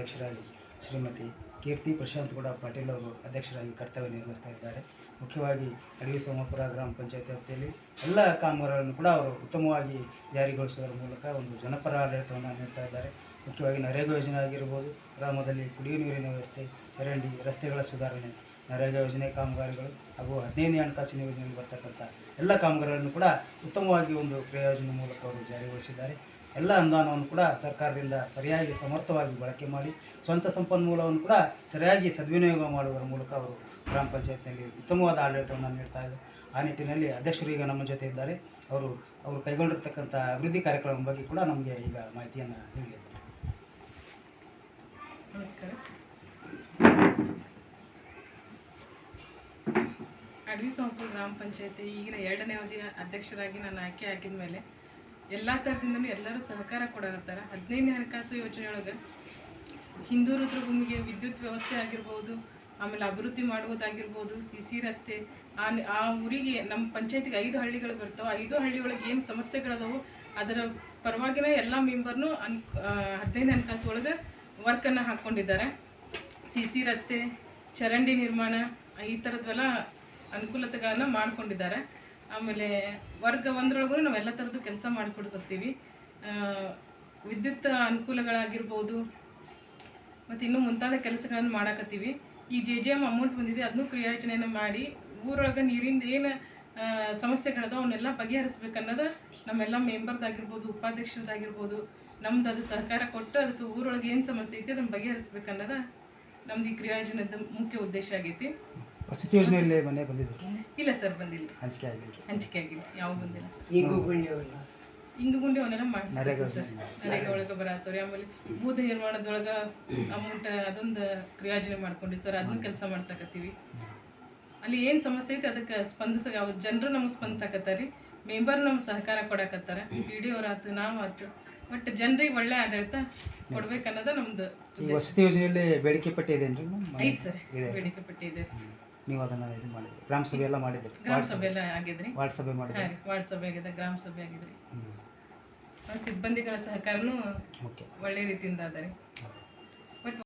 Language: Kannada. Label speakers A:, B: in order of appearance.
A: ಅಧ್ಯಕ್ಷರಾಗಿ ಶ್ರೀಮತಿ ಕೀರ್ತಿ ಪ್ರಶಾಂತ್ ಗೌಡ ಪಾಟೀಲ್ ಅವರು ಅಧ್ಯಕ್ಷರಾಗಿ ಕರ್ತವ್ಯ ನಿರ್ವಹಿಸ್ತಾ ಇದ್ದಾರೆ. ಮುಖ್ಯವಾಗಿ ಅಡವಿ ಸೋಮಾಪುರ ಗ್ರಾಮ ಪಂಚಾಯತ್ ವ್ಯಾಪ್ತಿಯಲ್ಲಿ ಎಲ್ಲ ಕಾಮಗಾರಿಗಳನ್ನು ಕೂಡ ಅವರು ಉತ್ತಮವಾಗಿ ಜಾರಿಗೊಳಿಸುವುದರ ಮೂಲಕ ಒಂದು ಜನಪರ ಆಡಳಿತವನ್ನು ನೀಡ್ತಾ ಇದ್ದಾರೆ. ಮುಖ್ಯವಾಗಿ ನರೇಗಾ ಯೋಜನೆ ಆಗಿರ್ಬೋದು, ಗ್ರಾಮದಲ್ಲಿ ಕುಡಿಯುವ ನೀರಿನ ವ್ಯವಸ್ಥೆ, ಚರಂಡಿ, ರಸ್ತೆಗಳ ಸುಧಾರಣೆ, ನರೇಗಾ ಯೋಜನೆ ಕಾಮಗಾರಿಗಳು ಹಾಗೂ 15ನೇ ಹಣಕಾಸಿನ ಯೋಜನೆಯಲ್ಲಿ ಬರ್ತಕ್ಕಂಥ ಎಲ್ಲ ಕಾಮಗಾರಿಗಳನ್ನು ಕೂಡ ಉತ್ತಮವಾಗಿ ಒಂದು ಕ್ರಿಯಾಯೋಜನೆ ಮೂಲಕ ಅವರು ಜಾರಿಗೊಳಿಸಿದ್ದಾರೆ. ಎಲ್ಲ ಅನುದಾನವನ್ನು ಕೂಡ ಸರ್ಕಾರದಿಂದ ಸರಿಯಾಗಿ ಸಮರ್ಥವಾಗಿ ಬಳಕೆ ಮಾಡಿ ಸ್ವಂತ ಸಂಪನ್ಮೂಲವನ್ನು ಕೂಡ ಸರಿಯಾಗಿ ಸದ್ವಿನಿಯೋಗ ಮಾಡುವುದರ ಮೂಲಕ ಅವರು ಗ್ರಾಮ ಪಂಚಾಯತ್ನಲ್ಲಿ ಉತ್ತಮವಾದ ಆಡಳಿತವನ್ನು ನೀಡ್ತಾ ಇದ್ದಾರೆ. ಆ ನಿಟ್ಟಿನಲ್ಲಿ ಅಧ್ಯಕ್ಷರು ಈಗ ನಮ್ಮ ಜೊತೆ ಇದ್ದಾರೆ. ಅವರು ಕೈಗೊಂಡಿರ್ತಕ್ಕಂಥ ಅಭಿವೃದ್ಧಿ ಕಾರ್ಯಕ್ರಮದ ಬಗ್ಗೆ ಕೂಡ ನಮಗೆ ಈಗ ಮಾಹಿತಿಯನ್ನು ನೀಡಲಿದ್ದಾರೆ.
B: ನಮಸ್ಕಾರ. ಅಡವಿ ಸೋಮಾಪುರ ಗ್ರಾಮ ಪಂಚಾಯತಿ ಈಗಿನ 2ನೇ ಅವಧಿಯ ಅಧ್ಯಕ್ಷರಾಗಿ ನಾನು ಆಯ್ಕೆ ಆಗಿದ ಮೇಲೆ ಎಲ್ಲ ಥರದಿಂದಲೂ ಎಲ್ಲರೂ ಸಹಕಾರ ಕೊಡಾಕತ್ತಾರೆ. 15ನೇ ಹಣಕಾಸು ಯೋಜನೆಯೊಳಗೆ ಹಿಂದೂ ರುದ್ರಭೂಮಿಗೆ ವಿದ್ಯುತ್ ವ್ಯವಸ್ಥೆ ಆಗಿರ್ಬೋದು, ಆಮೇಲೆ ಅಭಿವೃದ್ಧಿ ಮಾಡುವುದಾಗಿರ್ಬೋದು, CC ರಸ್ತೆ, ಆ ಊರಿಗೆ ನಮ್ಮ ಪಂಚಾಯತಿಗೆ 5 ಹಳ್ಳಿಗಳು ಬರ್ತಾವೆ. 5 ಹಳ್ಳಿಯೊಳಗೆ ಏನು ಸಮಸ್ಯೆಗಳದಾವು ಅದರ ಪರವಾಗಿನೇ ಎಲ್ಲ ಮೆಂಬರ್ನು 15ನೇ ಹಣಕಾಸು ಒಳಗೆ ವರ್ಕನ್ನು ಹಾಕ್ಕೊಂಡಿದ್ದಾರೆ. CC ರಸ್ತೆ, ಚರಂಡಿ ನಿರ್ಮಾಣ, ಈ ಥರದ್ವೆಲ್ಲ ಅನುಕೂಲತೆಗಳನ್ನು ಮಾಡಿಕೊಂಡಿದ್ದಾರೆ. ಆಮೇಲೆ ವರ್ಗ 1ರೊಳಗೂ ನಾವೆಲ್ಲ ಥರದ್ದು ಕೆಲಸ ಮಾಡಿಕೊಡ್ತಿರ್ತೀವಿ. ವಿದ್ಯುತ್ ಅನುಕೂಲಗಳಾಗಿರ್ಬೋದು ಮತ್ತು ಇನ್ನೂ ಮುಂತಾದ ಕೆಲಸಗಳನ್ನು ಮಾಡಾಕತ್ತೀವಿ. ಈ JJM ಅಮೌಂಟ್ ಬಂದಿದೆ, ಅದನ್ನೂ ಕ್ರಿಯಾಯೋಜನೆಯನ್ನು ಮಾಡಿ ಊರೊಳಗೆ ನೀರಿಂದ ಏನು ಸಮಸ್ಯೆಗಳದ ಅವನ್ನೆಲ್ಲ ಬಗೆಹರಿಸ್ಬೇಕನ್ನೋದು ನಮ್ಮೆಲ್ಲ ಮೆಂಬರ್ದಾಗಿರ್ಬೋದು, ಉಪಾಧ್ಯಕ್ಷರದಾಗಿರ್ಬೋದು, ನಮ್ದು ಅದು ಸಹಕಾರ ಕೊಟ್ಟು ಅದಕ್ಕೆ ಊರೊಳಗೆ ಏನು ಸಮಸ್ಯೆ ಐತಿ ಅದನ್ನು ಬಗೆಹರಿಸ್ಬೇಕನ್ನೋದು ನಮ್ದು ಈ ಕ್ರಿಯಾಯೋಜನೆದ ಮುಖ್ಯ ಉದ್ದೇಶ ಆಗೈತಿ.
A: ವಸತಿ ಯೋಜನೆಯಲ್ಲಿ ಮನೆ ಬಂದಿದ್ದು?
B: ಇಲ್ಲ ಸರ್, ಬಂದಿಲ್ಲ. ಹಂಚಿಕೆ ಆಗಿಲ್ಲ, ಯಾವ ಬಂದಿಲ್ಲ ಸರ್. ಇಂಗು ಗುಂಡಿ ಅವನ್ನೆಲ್ಲ ಮಾಡ್ತಾರೆ ಸರ್. ನರೇಗಾ ಒಳಗೆ ಬರತ್ತವ್ರಿ. ಆಮೇಲೆ ಬೂದ ನಿರ್ಮಾಣದೊಳಗೆ ಅಮೌಂಟ್ ಅದೊಂದು ಕ್ರಿಯಾಯೋಜನೆ ಮಾಡ್ಕೊಂಡಿವಿ ಸರ್, ಅದನ್ನು ಕೆಲಸ ಮಾಡ್ಸಕತ್ತೀವಿ. ಅಲ್ಲಿ ಏನು ಸಮಸ್ಯೆ ಐತಿ ಅದಕ್ಕೆ ಜನರು ನಮ್ಗೆ ಸ್ಪಂದಿಸಾಕತ್ತಾರೆ. ಮೆಂಬರ್ ನಮ್ಗೆ ಸಹಕಾರ ಕೊಡಾಕತ್ತಾರೆ. PDO ಆಯ್ತು, ನಾವು ಆಯ್ತು, ಬಟ್ ಜನರಿಗೆ ಒಳ್ಳೆ ಆಡಳಿತ ಕೊಡ್ಬೇಕನ್ನೋದು ನಮ್ದು
A: ವಸತಿ ಯೋಜನೆಯಲ್ಲಿ ಬೇಡಿಕೆ ಪಟ್ಟಿ ಇದೆ
B: ಐತೆ ಸರ್. ಬೇಡಿಕೆ ಪಟ್ಟಿ ಇದೆ.
A: ನೀವು ಅದನ್ನು ಇದು ಮಾಡಿದ್ರಿ? ಗ್ರಾಮ ಸಭೆ ಎಲ್ಲ ಮಾಡಿದ್ರಿ?
B: ಗ್ರಾಮ ಸಭೆ ಎಲ್ಲ ಆಗಿದ್ರಿ.
A: ವಾರ್ಡ್ ಸಭೆ ಮಾಡಿದ್ರಿ?
B: ಹಾಂ, ವಾರ್ಡ್ ಸಭೆ ಆಗಿದೆ, ಗ್ರಾಮ ಸಭೆ ಆಗಿದ್ರಿ. ಸಿಬ್ಬಂದಿಗಳ ಸಹಕಾರನೂ ಒಳ್ಳೆ ರೀತಿಯಿಂದ ಅದ ರೀ.